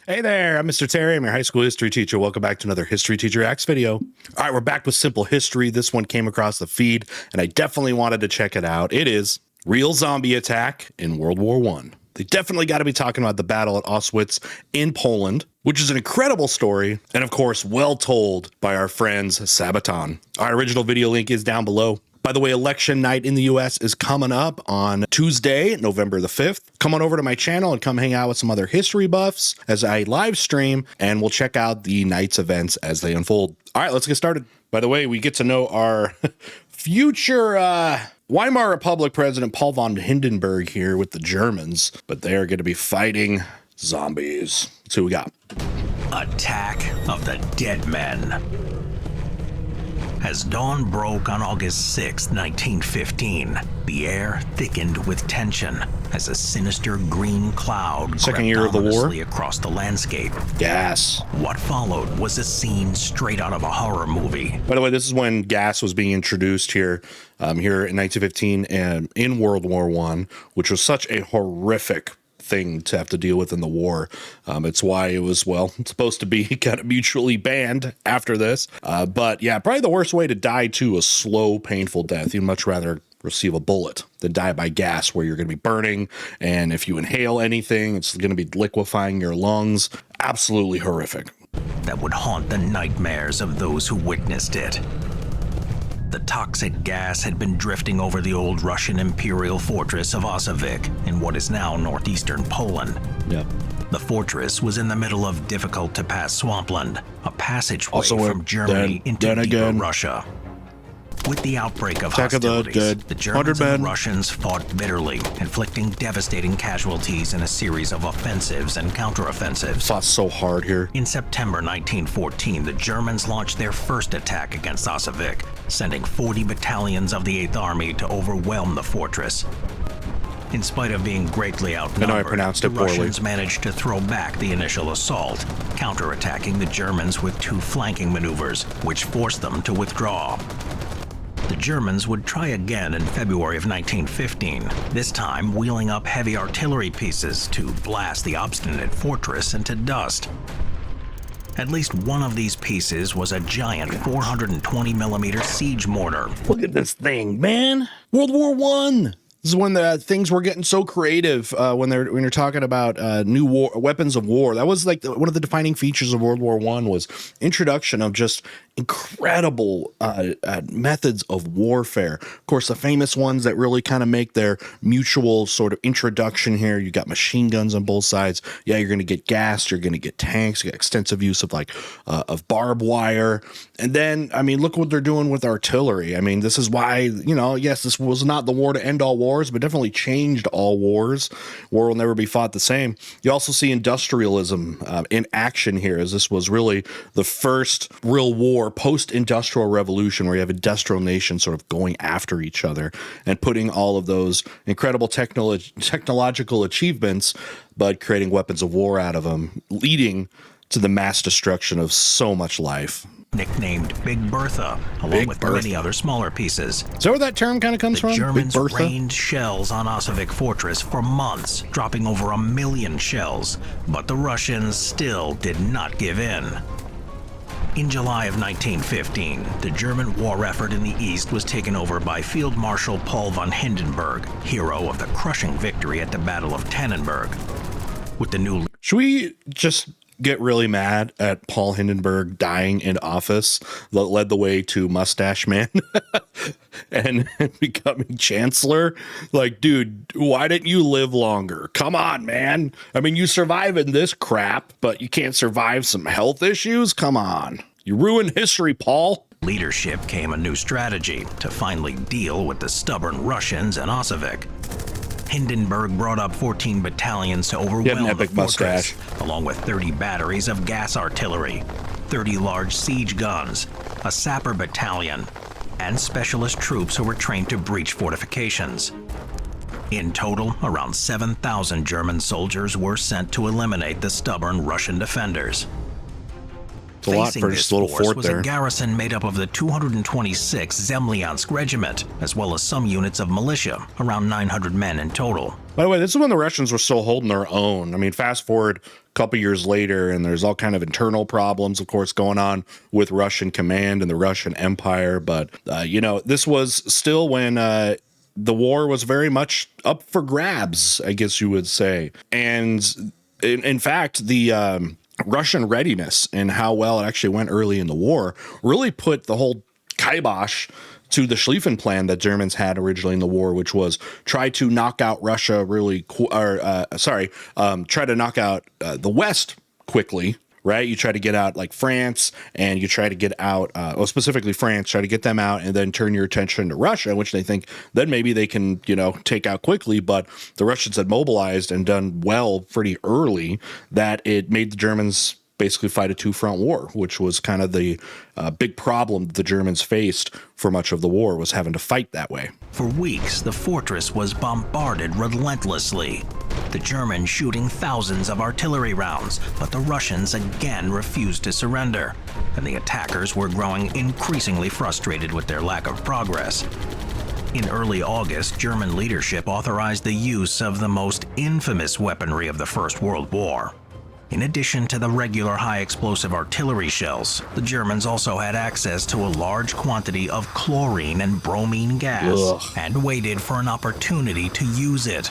Hey there, I'm Mr. Terry. I'm your high school history teacher. Welcome back to another History Teacher Acts video. All right, we're back with simple history. This one came across the feed, and I definitely wanted to check it out. It is Real Zombie Attack in World War I. They definitely got to be talking about the Battle at Osowiec in Poland, which is an incredible story, and of course, well told by our friends Sabaton. Our original video link is down below. By the way, election night in the US is coming up on Tuesday, November the 5th. Come on over to my channel and come hang out with some other history buffs as I live stream, and we'll check out the night's events as they unfold. All right, let's get started. By the way, we get to know our future Weimar Republic President Paul von Hindenburg here with the Germans, but they're going to be fighting zombies. Let's see what we got. Attack of the Dead Men. As dawn broke on August 6, 1915, the air thickened with tension as a sinister green cloud Second year of the war ominously across the landscape. Gas. What followed was a scene straight out of a horror movie. By the way, this is when gas was being introduced here in 1915 and in World War I, which was such a horrific thing to have to deal with in the war. It's why it was, well, it's supposed to be kind of mutually banned after this. But yeah, probably the worst way to die too, a slow, painful death. You'd much rather receive a bullet than die by gas, where you're going to be burning. And if you inhale anything, it's going to be liquefying your lungs. Absolutely horrific. That would haunt the nightmares of those who witnessed it. The toxic gas had been drifting over the old Russian imperial fortress of Osowiec in what is now northeastern Poland. Yep. The fortress was in the middle of difficult-to-pass swampland, a passageway Also, from Germany into deeper Russia. With the outbreak of hostilities, the Germans and the Russians fought bitterly, inflicting devastating casualties in a series of offensives and counteroffensives. Fought so hard here. In September 1914, the Germans launched their first attack against Osowiec, sending 40 battalions of the 8th Army to overwhelm the fortress. In spite of being greatly outnumbered, the Russians managed to throw back the initial assault, counterattacking the Germans with 2 flanking maneuvers, which forced them to withdraw. The Germans would try again in February of 1915, this time wheeling up heavy artillery pieces to blast the obstinate fortress into dust. At least one of these pieces was a giant 420mm siege mortar. Look at this thing, man. World War I. This is when the things were getting so creative when you're talking about new weapons of war. That was like one of the defining features of World War I was introduction of just incredible methods of warfare. Of course, the famous ones that really kind of make their mutual sort of introduction here. You got machine guns on both sides. Yeah, you're going to get gas. You're going to get tanks. You got extensive use of of barbed wire. And then, I mean, look what they're doing with artillery. I mean, this is why, you know, yes, this was not the war to end all wars, but definitely changed all wars. War will never be fought the same. You also see industrialism in action here, as this was really the first real war post-industrial revolution, where you have industrial nations sort of going after each other and putting all of those incredible technological achievements, but creating weapons of war out of them, leading to the mass destruction of so much life. Nicknamed Big Bertha, along with many other smaller pieces. Is that where that term kind of comes from? The Germans rained shells on Osowiec Fortress for months, dropping over 1 million shells, but the Russians still did not give in. In July of 1915, the German war effort in the east was taken over by Field Marshal Paul von Hindenburg, hero of the crushing victory at the Battle of Tannenberg. With the new... Should we just get really mad at Paul Hindenburg dying in office that led the way to Mustache Man and becoming chancellor? Like, dude, why didn't you live longer? Come on, man. I mean, you survive in this crap, but you can't survive some health issues? Come on. You ruined history, Paul. Leadership came a new strategy to finally deal with the stubborn Russians in Osowiec. Hindenburg brought up 14 battalions to overwhelm the fortress, along with 30 batteries of gas artillery, 30 large siege guns, a sapper battalion, and specialist troops who were trained to breach fortifications. In total, around 7,000 German soldiers were sent to eliminate the stubborn Russian defenders. It's a lot for just a little fort was there. A garrison made up of the 226th Zemlyansk Regiment, as well as some units of militia, around 900 men in total. By the way, this is when the Russians were still holding their own. I mean, fast forward a couple years later, and there's all kind of internal problems, of course, going on with Russian command and the Russian Empire. But, this was still when the war was very much up for grabs, I guess you would say. And in fact, the Russian readiness and how well it actually went early in the war really put the whole kibosh to the Schlieffen plan that Germans had originally in the war, which was try to knock out Russia try to knock out the West quickly, right? You try to get out like France, and you try to get out, specifically France, try to get them out and then turn your attention to Russia, which they think then maybe they can, take out quickly. But the Russians had mobilized and done well pretty early that it made the Germans basically fight a two-front war, which was kind of the big problem the Germans faced for much of the war, was having to fight that way. For weeks, the fortress was bombarded relentlessly, the Germans shooting thousands of artillery rounds, but the Russians again refused to surrender, and the attackers were growing increasingly frustrated with their lack of progress. In early August, German leadership authorized the use of the most infamous weaponry of the First World War. In addition to the regular high-explosive artillery shells, the Germans also had access to a large quantity of chlorine and bromine gas and waited for an opportunity to use it.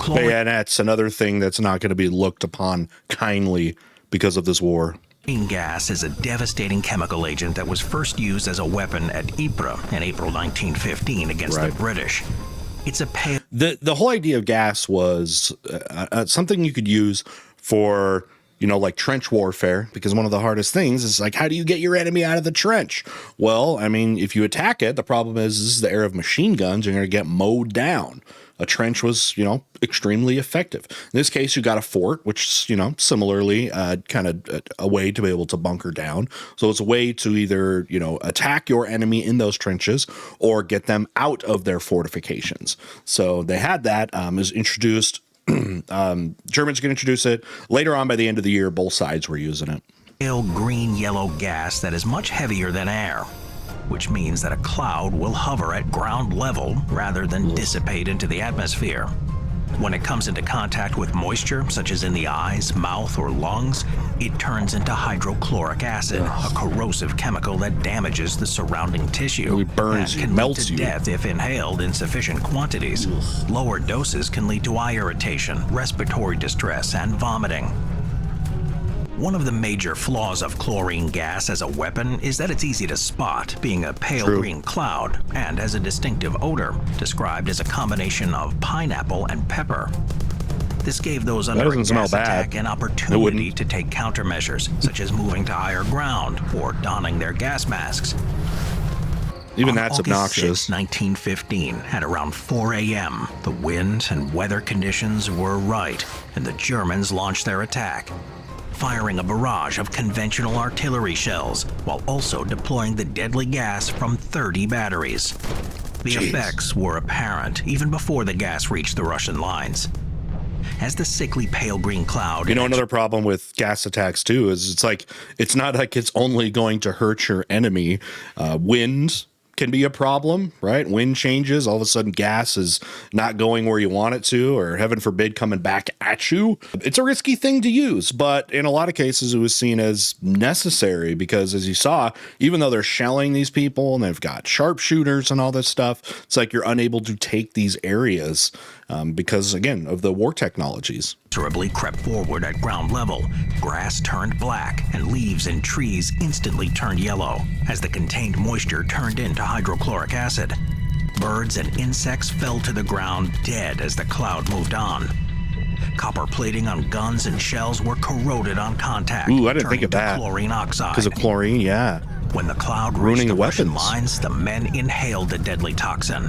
Bayonets, another thing that's not going to be looked upon kindly because of this war. Chlorine gas is a devastating chemical agent that was first used as a weapon at Ypres in April 1915 against the British. It's a pale... The whole idea of gas was something you could use for, like trench warfare, because one of the hardest things is like, how do you get your enemy out of the trench? Well, I mean, if you attack it, the problem is this is the era of machine guns. You're going to get mowed down. A trench was, extremely effective. In this case, you got a fort, which, similarly kind of a way to be able to bunker down. So it's a way to either, attack your enemy in those trenches or get them out of their fortifications. So they had that, is introduced. Germans can introduce it later on. By the end of the year, both sides were using it. Pale green-yellow gas that is much heavier than air, which means that a cloud will hover at ground level rather than dissipate into the atmosphere. When it comes into contact with moisture, such as in the eyes, mouth, or lungs, it turns into hydrochloric acid, a corrosive chemical that damages the surrounding tissue. It burns you, can melts lead to you. death if inhaled in sufficient quantities. Lower doses can lead to eye irritation, respiratory distress, and vomiting. One of the major flaws of chlorine gas as a weapon is that it's easy to spot, being a pale green cloud, and has a distinctive odor, described as a combination of pineapple and pepper. This gave those under a gas attack an opportunity to take countermeasures, such as moving to higher ground or donning their gas masks. Even that's obnoxious. 6, 1915, at around 4 a.m., the wind and weather conditions were right, and the Germans launched their attack, firing a barrage of conventional artillery shells while also deploying the deadly gas from 30 batteries. The effects were apparent even before the gas reached the Russian lines. As the sickly pale green cloud... another problem with gas attacks, too, is it's not like it's only going to hurt your enemy. Wind can be a problem, right? Wind changes, all of a sudden gas is not going where you want it to, or heaven forbid coming back at you. It's a risky thing to use, but in a lot of cases it was seen as necessary because, as you saw, even though they're shelling these people and they've got sharpshooters and all this stuff, it's like you're unable to take these areas because, again, of the war technologies. Inexorably crept forward at ground level. Grass turned black, and leaves and trees instantly turned yellow as the contained moisture turned into hydrochloric acid. Birds and insects fell to the ground dead as the cloud moved on. Copper plating on guns and shells were corroded on contact. Ooh, I didn't think of that. Chlorine oxide. Because of chlorine, yeah. When the cloud ruining reached the the Russian weapons. lines, the men inhaled the deadly toxin.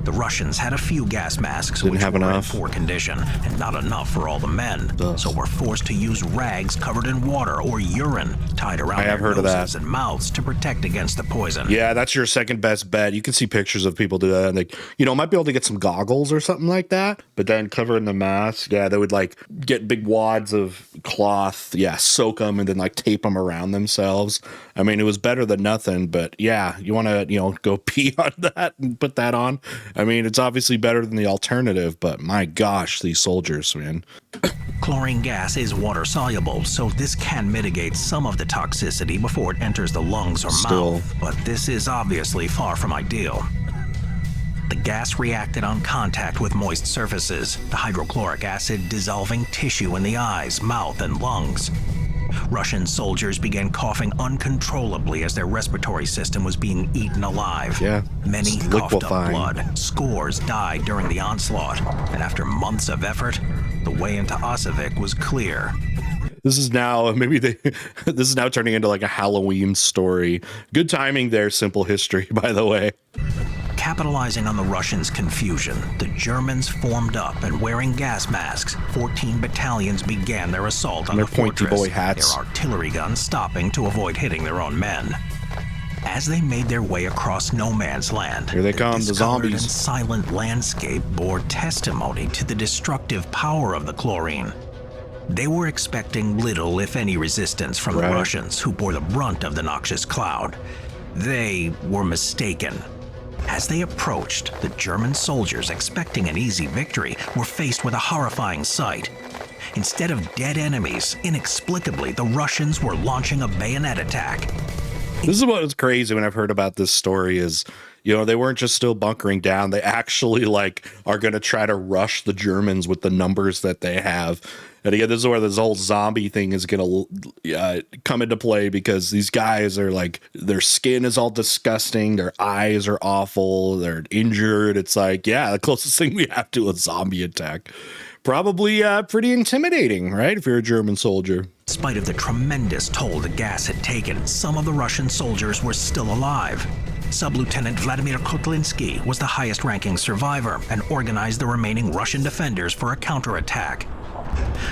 The Russians had a few gas masks which were in poor condition and not enough for all the men, so were forced to use rags covered in water or urine tied around their noses and mouths to protect against the poison. Yeah, that's your second best bet. You can see pictures of people do that, and they, might be able to get some goggles or something like that, but then covering the mask, yeah, they would get big wads of cloth, soak them and then tape them around themselves. I mean, it was better than nothing, but yeah, you want to, go pee on that and put that on. I mean, it's obviously better than the alternative, but my gosh, these soldiers, man. Chlorine gas is water-soluble, so this can mitigate some of the toxicity before it enters the lungs or mouth, but this is obviously far from ideal. The gas reacted on contact with moist surfaces, the hydrochloric acid dissolving tissue in the eyes, mouth, and lungs. Russian soldiers began coughing uncontrollably as their respiratory system was being eaten alive. Yeah, Many coughed up blood. Scores died during the onslaught, and after months of effort, the way into Osowiec was clear. This is now this is now turning into like a Halloween story. Good timing there, Simple History, by the way. Capitalizing on the Russians' confusion, the Germans formed up and wearing gas masks, 14 battalions began their assault on the fortress, pointy boy hats, their artillery guns stopping to avoid hitting their own men. As they made their way across no man's land, here they come, the zombies. And silent landscape bore testimony to the destructive power of the chlorine. They were expecting little, if any, resistance from the Russians, who bore the brunt of the noxious cloud. They were mistaken. As they approached, the German soldiers, expecting an easy victory, were faced with a horrifying sight. Instead of dead enemies, inexplicably, the Russians were launching a bayonet attack. This is what was crazy when I've heard about this story is, you know, they weren't just still bunkering down. They actually like are going to try to rush the Germans with the numbers that they have. And again, this is where this whole zombie thing is going to come into play, because these guys are like, their skin is all disgusting. Their eyes are awful. They're injured. It's like, yeah, the closest thing we have to a zombie attack. Probably pretty intimidating, right? If you're a German soldier. In spite of the tremendous toll the gas had taken, some of the Russian soldiers were still alive. Sub-Lieutenant Vladimir Kotlinski was the highest-ranking survivor and organized the remaining Russian defenders for a counterattack.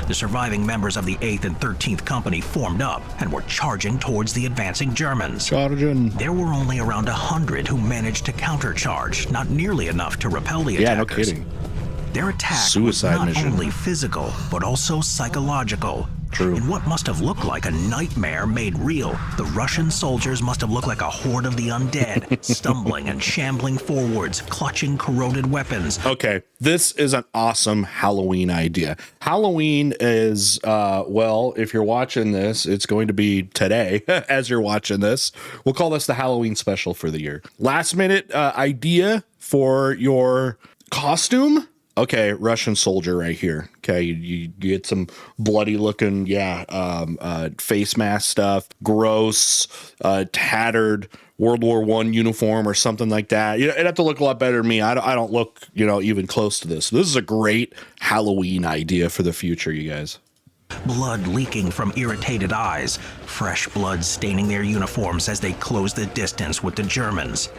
The surviving members of the 8th and 13th Company formed up and were charging towards the advancing Germans. There were only around 100 who managed to countercharge, not nearly enough to repel the attackers. Yeah, no kidding. Their attack was not only physical, but also psychological. True. In what must have looked like a nightmare made real, the Russian soldiers must have looked like a horde of the undead, stumbling and shambling forwards, clutching corroded weapons. Okay, this is an awesome Halloween idea. Halloween is, well, if you're watching this, it's going to be today as you're watching this. We'll call this the Halloween special for the year. Last minute idea for your costume. Okay, Russian soldier right here. Okay, you get some bloody looking, face mask stuff, gross, tattered World War I uniform or something like that. You know, it'd have to look a lot better than me. I don't look, even close to this. This is a great Halloween idea for the future, you guys. Blood leaking from irritated eyes, fresh blood staining their uniforms as they closed the distance with the Germans.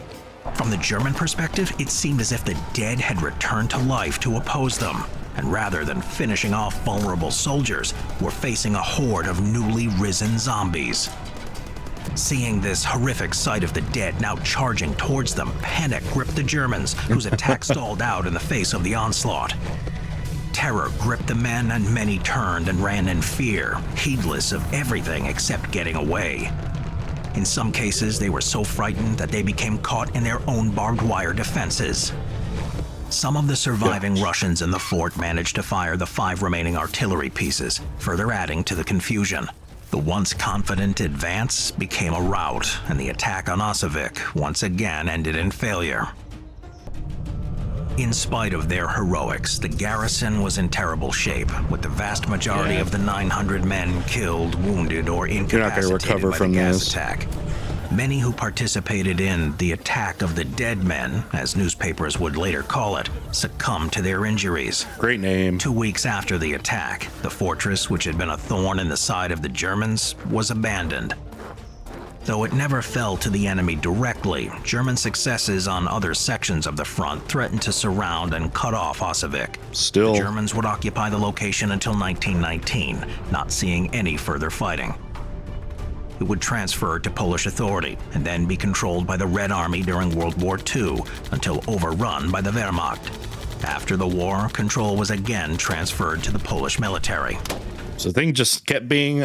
From the German perspective, it seemed as if the dead had returned to life to oppose them, and rather than finishing off vulnerable soldiers, were facing a horde of newly risen zombies. Seeing this horrific sight of the dead now charging towards them, panic gripped the Germans, whose attack stalled out in the face of the onslaught. Terror gripped the men, and many turned and ran in fear, heedless of everything except getting away. In some cases, they were so frightened that they became caught in their own barbed wire defenses. Some of the surviving Russians in the fort managed to fire the 5 remaining artillery pieces, further adding to the confusion. The once confident advance became a rout, and the attack on Osowiec once again ended in failure. In spite of their heroics, the garrison was in terrible shape, with the vast majority of the 900 men killed, wounded, or incapacitated by the gas attack. Many who participated in the attack of the dead men, as newspapers would later call it, succumbed to their injuries. Great name. 2 weeks after the attack, the fortress, which had been a thorn in the side of the Germans, was abandoned. Though it never fell to the enemy directly, German successes on other sections of the front threatened to surround and cut off Osowiec. Still, the Germans would occupy the location until 1919, not seeing any further fighting. It would transfer to Polish authority and then be controlled by the Red Army during World War II until overrun by the Wehrmacht. After the war, control was again transferred to the Polish military. So the thing just kept being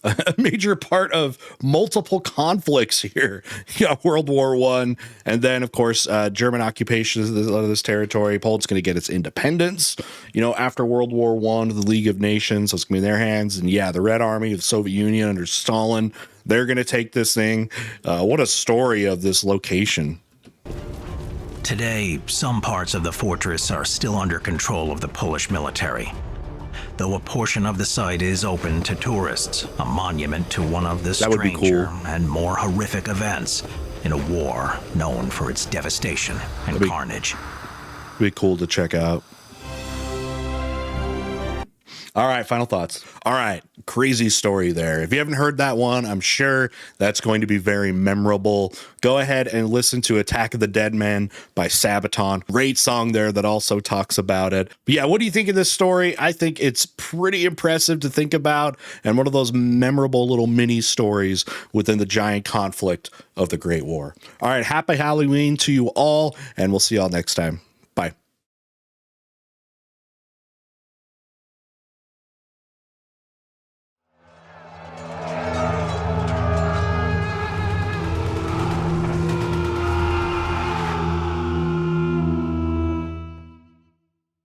a major part of multiple conflicts here. You got World War I, and then, of course, German occupation of this territory. Poland's going to get its independence, after World War I, the League of Nations. So it's going to be in their hands. And yeah, the Red Army of the Soviet Union under Stalin, they're going to take this thing. What a story of this location. Today, some parts of the fortress are still under control of the Polish military, though a portion of the site is open to tourists, a monument to one of the stranger and more horrific events in a war known for its devastation and carnage. It'd be cool to check out. All right, final thoughts. All right, crazy story there. If you haven't heard that one, I'm sure that's going to be very memorable. Go ahead and listen to Attack of the Dead Men by Sabaton. Great song there that also talks about it. But yeah, what do you think of this story? I think it's pretty impressive to think about, and one of those memorable little mini stories within the giant conflict of the Great War. All right, happy Halloween to you all, and we'll see y'all next time. Bye.